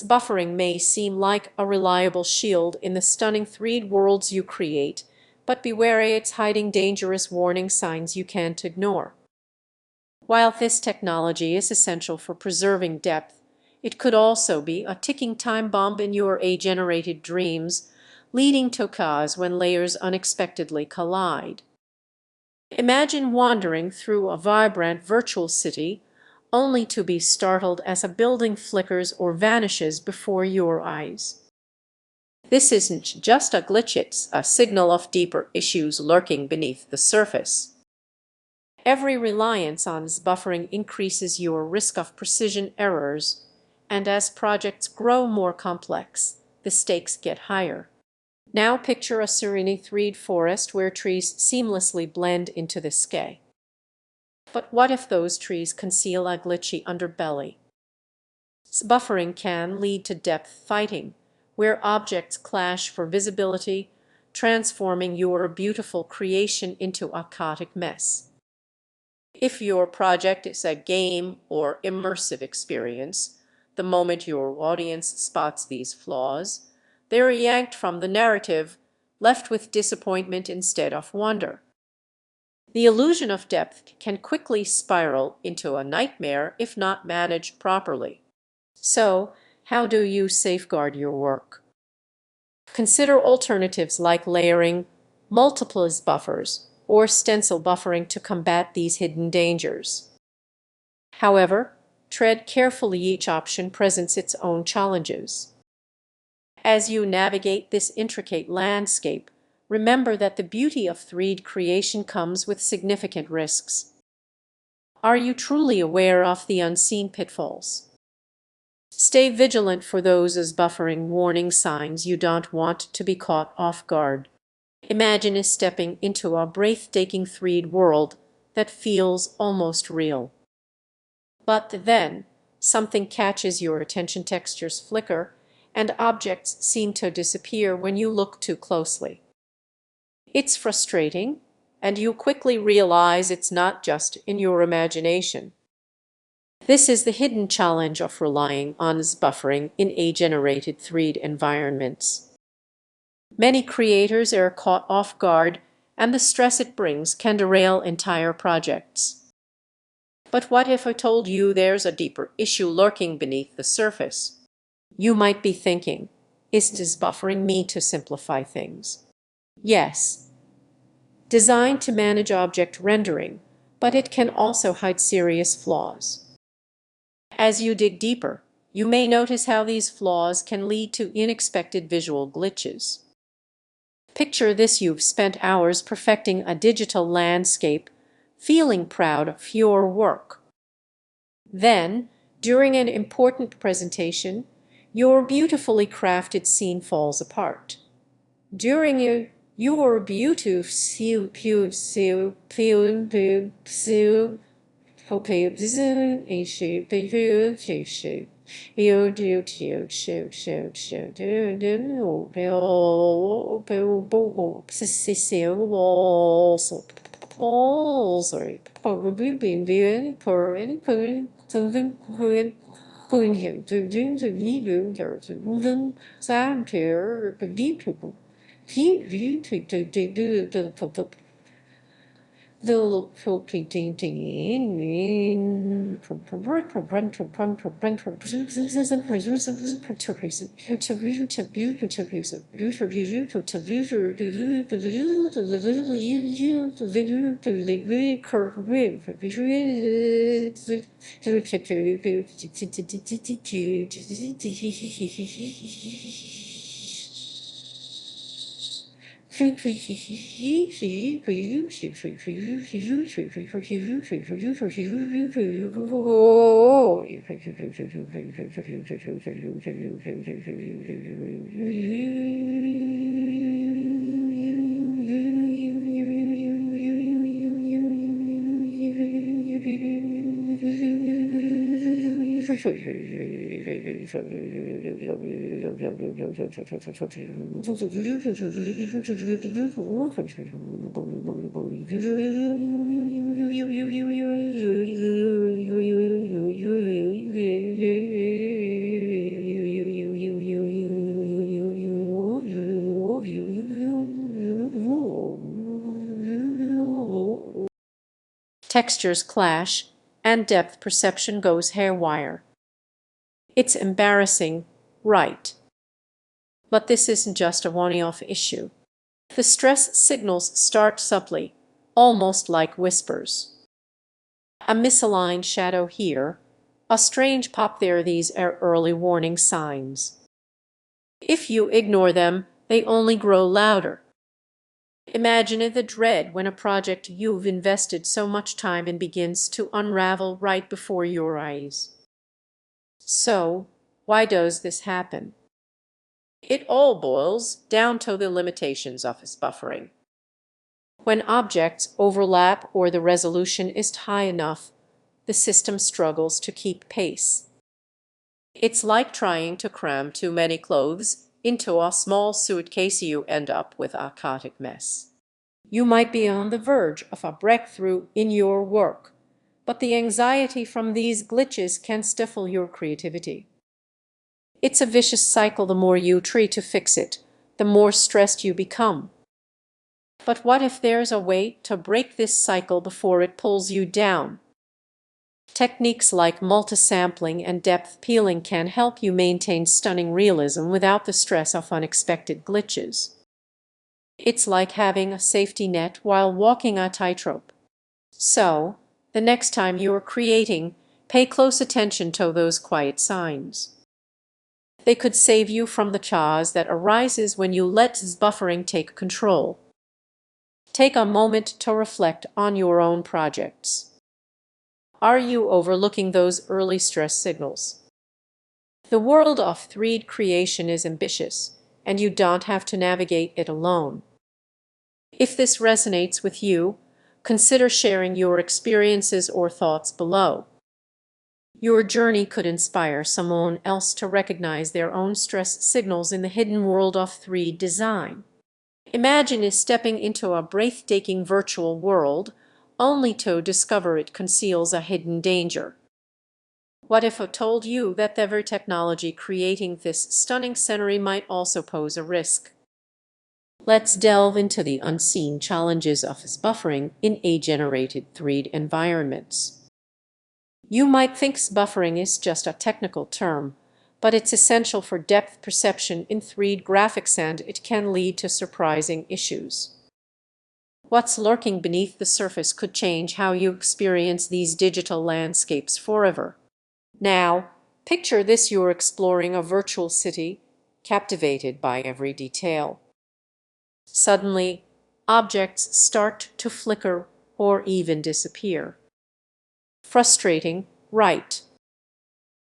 Buffering may seem like a reliable shield in the stunning 3D worlds you create, but beware, it's hiding dangerous warning signs you can't ignore. While this technology is essential for preserving depth, it could also be a ticking time bomb in your AI-generated dreams, leading to chaos when layers unexpectedly collide. Imagine wandering through a vibrant virtual city, only to be startled as a building flickers or vanishes before your eyes. This isn't just a glitch, it's a signal of deeper issues lurking beneath the surface. Every reliance on buffering increases your risk of precision errors, and as projects grow more complex, the stakes get higher. Now picture a serene 3D forest where trees seamlessly blend into the sky. But what if those trees conceal a glitchy underbelly? Buffering can lead to depth fighting, where objects clash for visibility, transforming your beautiful creation into a chaotic mess. If your project is a game or immersive experience, the moment your audience spots these flaws, they're yanked from the narrative, left with disappointment instead of wonder. The illusion of depth can quickly spiral into a nightmare if not managed properly. So, how do you safeguard your work? Consider alternatives like layering, multiple buffers, or stencil buffering to combat these hidden dangers. However, tread carefully, each option presents its own challenges. As you navigate this intricate landscape, remember that the beauty of 3D creation comes with significant risks. Are you truly aware of the unseen pitfalls? Stay vigilant for those as buffering warning signs you don't want to be caught off guard. Imagine stepping into a breathtaking 3D world that feels almost real. But then, something catches your attention, textures flicker, and objects seem to disappear when you look too closely. It's frustrating, and you quickly realize it's not just in your imagination. This is the hidden challenge of relying on buffering in AI-generated 3D environments. Many creators are caught off guard, and the stress it brings can derail entire projects. But what if I told you there's a deeper issue lurking beneath the surface? You might be thinking, is this buffering me to simplify things? Yes, designed to manage object rendering, but it can also hide serious flaws. As you dig deeper, you may notice how these flaws can lead to unexpected visual glitches. Picture this: you've spent hours perfecting a digital landscape, feeling proud of your work. Then, during an important presentation, your beautifully crafted scene falls apart. During your beautiful textures clash, and depth perception goes haywire. It's embarrassing, right? But this isn't just a one-off issue. The stress signals start subtly, almost like whispers. A misaligned shadow here, a strange pop there. These are early warning signs. If you ignore them, they only grow louder. Imagine the dread when a project you've invested so much time in begins to unravel right before your eyes. So, why does this happen? It all boils down to the limitations of buffering. When objects overlap or the resolution is high enough, the system struggles to keep pace. It's like trying to cram too many clothes into a small suitcase. You end up with a chaotic mess. You might be on the verge of a breakthrough in your work, but the anxiety from these glitches can stifle your creativity. It's a vicious cycle. The more you try to fix it, the more stressed you become. But what if there's a way to break this cycle before it pulls you down? Techniques like multisampling and depth peeling can help you maintain stunning realism without the stress of unexpected glitches. It's like having a safety net while walking a tightrope. So, the next time you're creating, pay close attention to those quiet signs. They could save you from the chaos that arises when you let buffering take control. Take a moment to reflect on your own projects. Are you overlooking those early stress signals? The world of 3D creation is ambitious, and you don't have to navigate it alone. If this resonates with you, consider sharing your experiences or thoughts below. Your journey could inspire someone else to recognize their own stress signals in the hidden world of 3D design. Imagine stepping into a breathtaking virtual world, only to discover it conceals a hidden danger. What if I told you that the very technology creating this stunning scenery might also pose a risk? Let's delve into the unseen challenges of buffering in AI-generated 3D environments. You might think buffering is just a technical term, but it's essential for depth perception in 3D graphics, and it can lead to surprising issues. What's lurking beneath the surface could change how you experience these digital landscapes forever. Now, picture this: you're exploring a virtual city, captivated by every detail. Suddenly, objects start to flicker or even disappear. Frustrating, right?